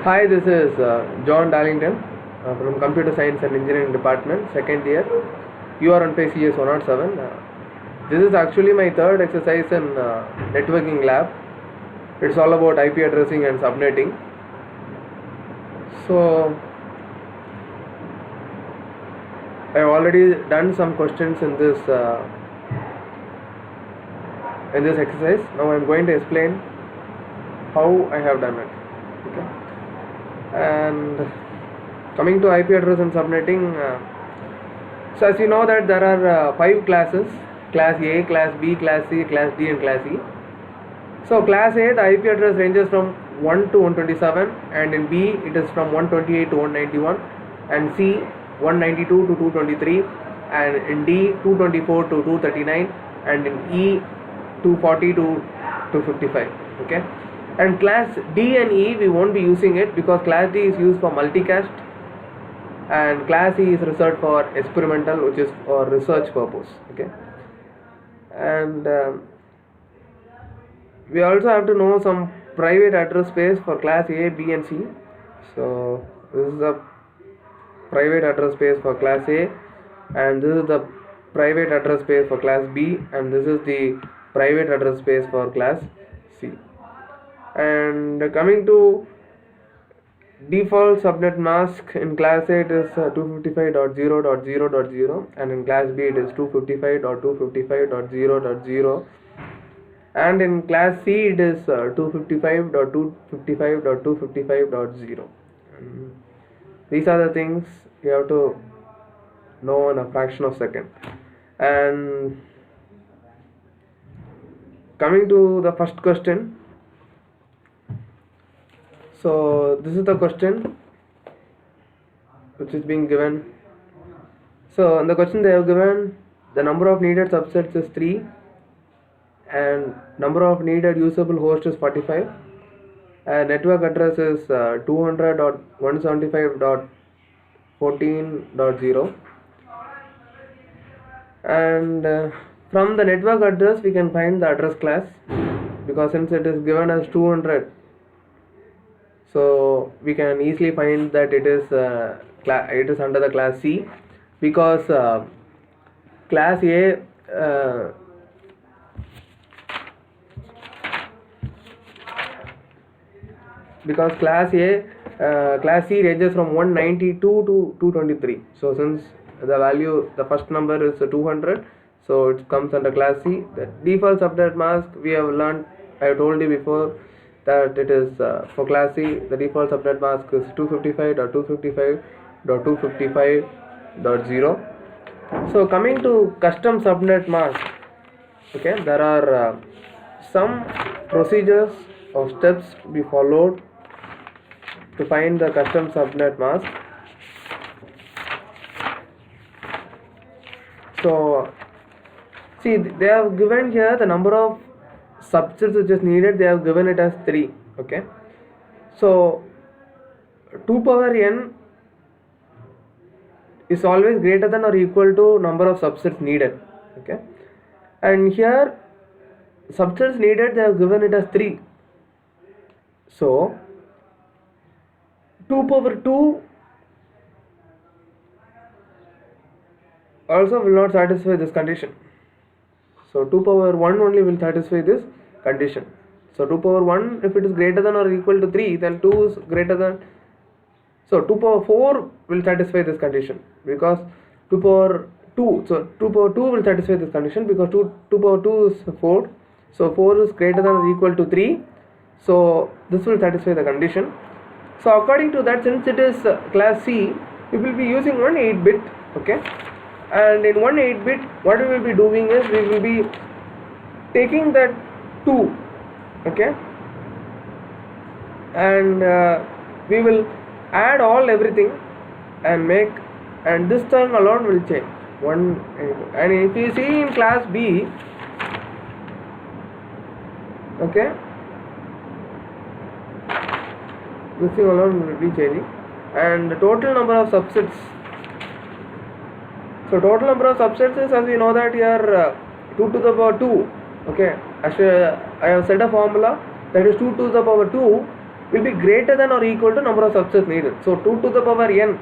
Hi, this is John Darlington from Computer Science and Engineering Department, second year. You are on page CS 107. This is actually my third exercise in networking lab. It's all about IP addressing and subnetting. So, I've already done some questions in this exercise. Now I'm going to explain how I have done it. Okay. And coming to IP address and subnetting, so as you know that there are 5 classes: class A, class B, class C, class D and class E. So class A, the IP address ranges from 1 to 127, and in B it is from 128 to 191, and C 192 to 223, and in D 224 to 239, and in E 240 to 255. Okay. And class D and E we won't be using it because class D is used for multicast and class E is reserved for experimental, which is for research purpose. Okay. And we also have to know some private address space for class A, B and C. So this is the private address space for class A, and this is the private address space for class B, and this is the private address space for class C. And coming to default subnet mask, in class A it is 255.0.0.0, and in class B it is 255.255.0.0, and in class C it is 255.255.255.0. These are the things you have to know in a fraction of a second. And coming to the first question, so this is the question which is being given. So in the question they have given the number of needed subsets is 3 and number of needed usable host is 45, and network address is 200.175.14.0, and from the network address we can find the address class, because since it is given as 200, so we can easily find that it is under the class C, because class A class C ranges from 192 to 223. So since the first number is 200, so it comes under class C. The default subnet mask we have learned, I have told you before, that it is for class C the default subnet mask is 255.255.255.0. So coming to custom subnet mask, okay, there are some procedures or steps to be followed to find the custom subnet mask. So see, they have given here the number of subsets which is needed. They have given it as 3. Okay, so 2 power n is always greater than or equal to number of subsets needed. Okay, and here subsets needed they have given it as 3. So 2 power 2 also will not satisfy this condition. So 2 power 1 only will satisfy this condition. So 2 power 1, if it is greater than or equal to 3, then 2 is greater than, so 2 power 4 will satisfy this condition, because 2 power 2, so 2 power 2 will satisfy this condition because 2 power 2 is 4, so 4 is greater than or equal to 3, so this will satisfy the condition. So according to that, since it is class C, we will be using one 8-bit, okay, and in one 8-bit what we will be doing is we will be taking that 2, okay, and we will add everything and make, and this term alone will change 1. And if you see in class B, okay, this thing alone will be changing, and the total number of subsets. So total number of subsets is, as we know that here 2 to the power 2. Okay, actually I have set a formula that is 2 to the power 2 will be greater than or equal to number of subsets needed. So 2 to the power n.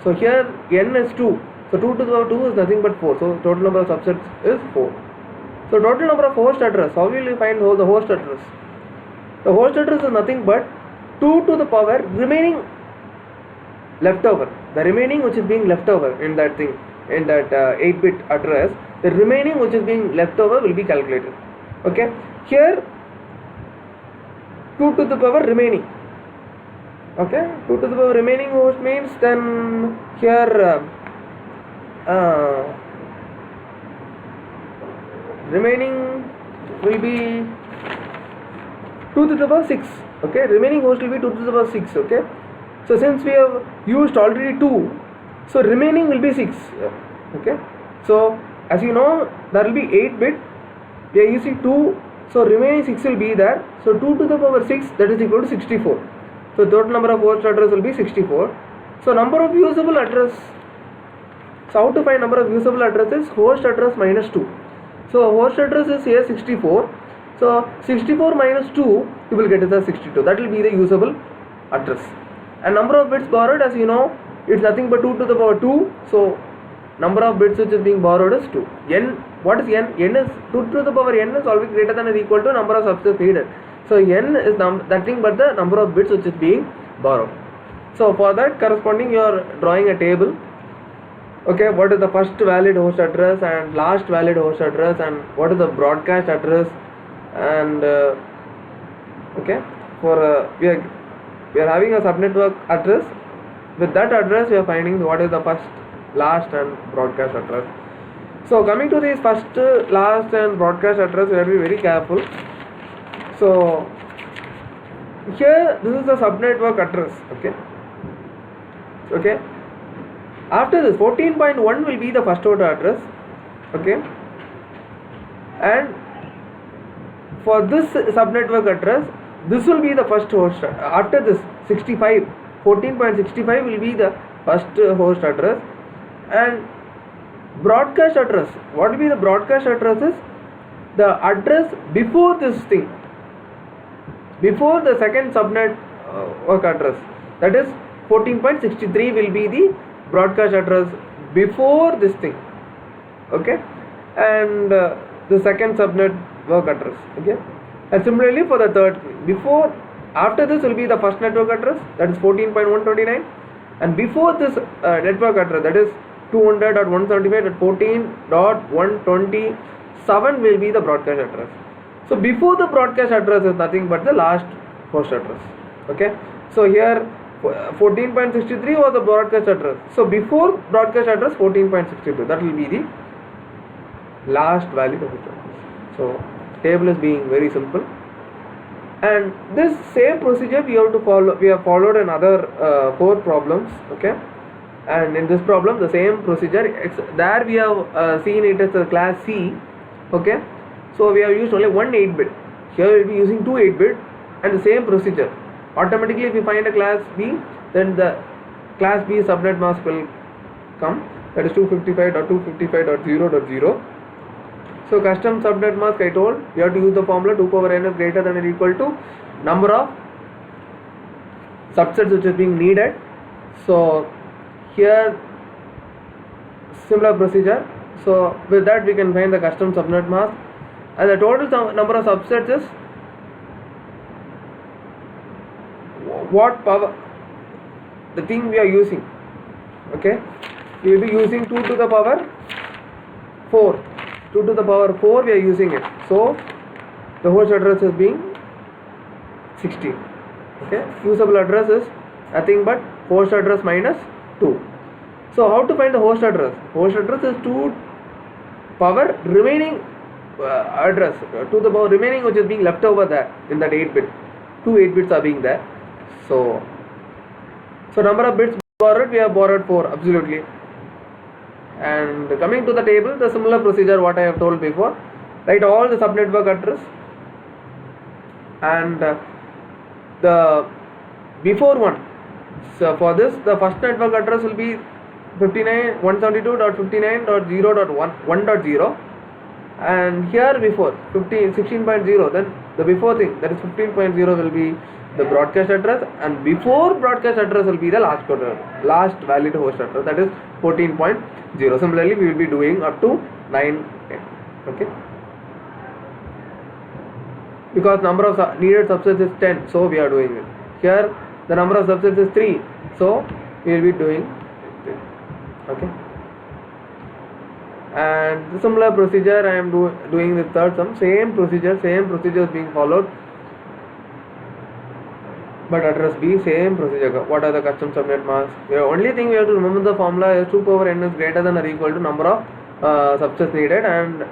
So here n is 2. So 2 to the power 2 is nothing but 4. So total number of subsets is 4. So total number of host address. How will you find the host address? The host address is nothing but 2 to the power remaining leftover. The remaining which is being left over in that thing, in that 8-bit address, the remaining which is being left over will be calculated. Okay. Here 2 to the power remaining. Okay. 2 to the power remaining host means then here remaining will be 2 to the power 6. Okay. Remaining host will be 2 to the power 6. Okay. So since we have used already 2, so remaining will be 6. Okay. So as you know, there will be 8-bit. We are using 2. So remaining 6 will be there. So 2 to the power 6, that is equal to 64. So total number of host address will be 64. So number of usable address. So how to find number of usable addresses? Host address minus 2. So host address is here 64. So 64 minus 2, you will get the 62. That will be the usable address. And number of bits borrowed, as you know, it's nothing but 2 to the power 2. So number of bits which is being borrowed is 2. N, what is n? N is 2 to the power n is always greater than or equal to number of subsets needed. So n is nothing but the number of bits which is being borrowed. So for that corresponding, you are drawing a table. Okay, what is the first valid host address and last valid host address, and what is the broadcast address, and okay, for we are having a subnetwork address. With that address, we are finding what is the first, last, and broadcast address. So coming to this first, last, and broadcast address, we have to be very careful. So here, this is the subnetwork address. Okay. Okay. After this, 14.1 will be the first order address. Okay. And for this subnetwork address, this will be the first host. After this, 65, 14.65 will be the first host address. And broadcast address, what will be the broadcast address is the address before this thing, before the second subnet work address, that is 14.63 will be the broadcast address before this thing. Okay. And the second subnet work address. Okay. And similarly for the third, before, after this will be the first network address, that is 14.129, and before this network address, that is 200.175.14.127 will be the broadcast address. So before the broadcast address is nothing but the last host address. Okay. So here 14.63 was the broadcast address. So before broadcast address 14.62, that will be the last valid host address. So table is being very simple, and this same procedure we have to follow. We have followed in other 4 problems. Okay. And in this problem, the same procedure, there we have seen it as the class C. Okay. So we have used only one 8-bit. Here we will be using 2 8-bit, and the same procedure. Automatically, if you find a class B, then the class B subnet mask will come, that is 255.255.0.0. So custom subnet mask, I told you have to use the formula 2 power n is greater than or equal to number of subsets which is being needed. So here similar procedure. So with that we can find the custom subnet mask, and the total number of subsets is what power, the thing we are using. Okay, we will be using 2 to the power 4. 2 to the power 4 we are using it. So the host address is being 16. Okay, usable address is nothing but host address minus 2. So how to find the host address? Host address is 2 power remaining address, to the power remaining which is being left over there in that 8-bit. 2 8-bits are being there. So number of bits borrowed, we have borrowed 4 absolutely. And coming to the table, the similar procedure what I have told before. Write all the subnetwork address, and the before one. So for this, the first network address will be 172.59.0.1.0, and here before 16.0, then the before thing, that is 15.0 will be the broadcast address, and before broadcast address will be the last valid host address, that is 14.0. Similarly, we will be doing up to 9, 10. Okay, because number of needed subsets is 10, so we are doing it. Here the number of subsets is 3, so we will be doing it. Okay, and the similar procedure I am doing the third sum. Same procedure is being followed, but address B, same procedure. What are the custom subnet masks? The only thing we have to remember, the formula is 2 power n is greater than or equal to number of subsets needed, and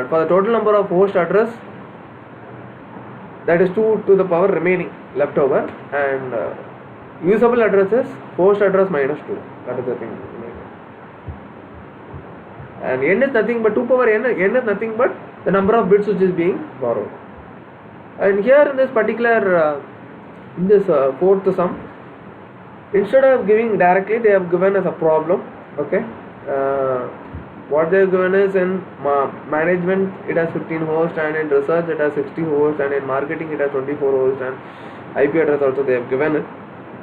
for the total number of host address, that is 2 to the power remaining left over, and usable address is host address minus 2. That is the thing. And n is nothing but 2 power n is nothing but the number of bits which is being borrowed. And here in this particular fourth sum, instead of giving directly, they have given us a problem. Okay, what they have given is in management it has 15 hosts, and in research it has 60 hosts, and in marketing it has 24 hosts, and IP address also they have given it.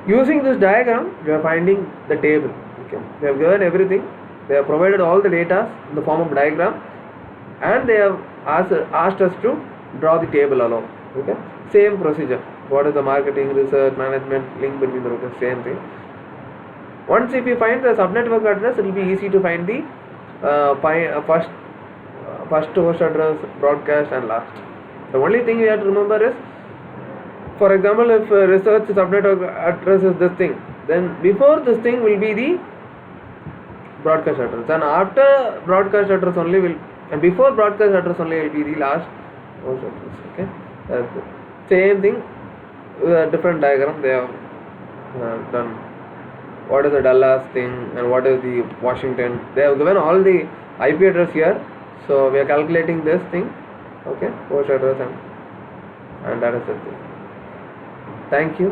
Using this diagram, we are finding the table. Okay, they have given everything. They have provided all the data in the form of diagram, and they have asked us to draw the table along. Okay, same procedure. What is the marketing, research, management, link between the routers, same thing. Once if you find the subnetwork address, it will be easy to find the first host address, broadcast, and last. The only thing you have to remember is, for example, if research subnetwork address is this thing, then before this thing will be the broadcast address, and after broadcast address only will, and before broadcast address only will be the last host address. Okay, that's it. Same thing with a different diagram they have done. What is the Dallas thing and what is the Washington? They have given all the IP address here, so we are calculating this thing. Okay, host address, and that is the thing. Thank you.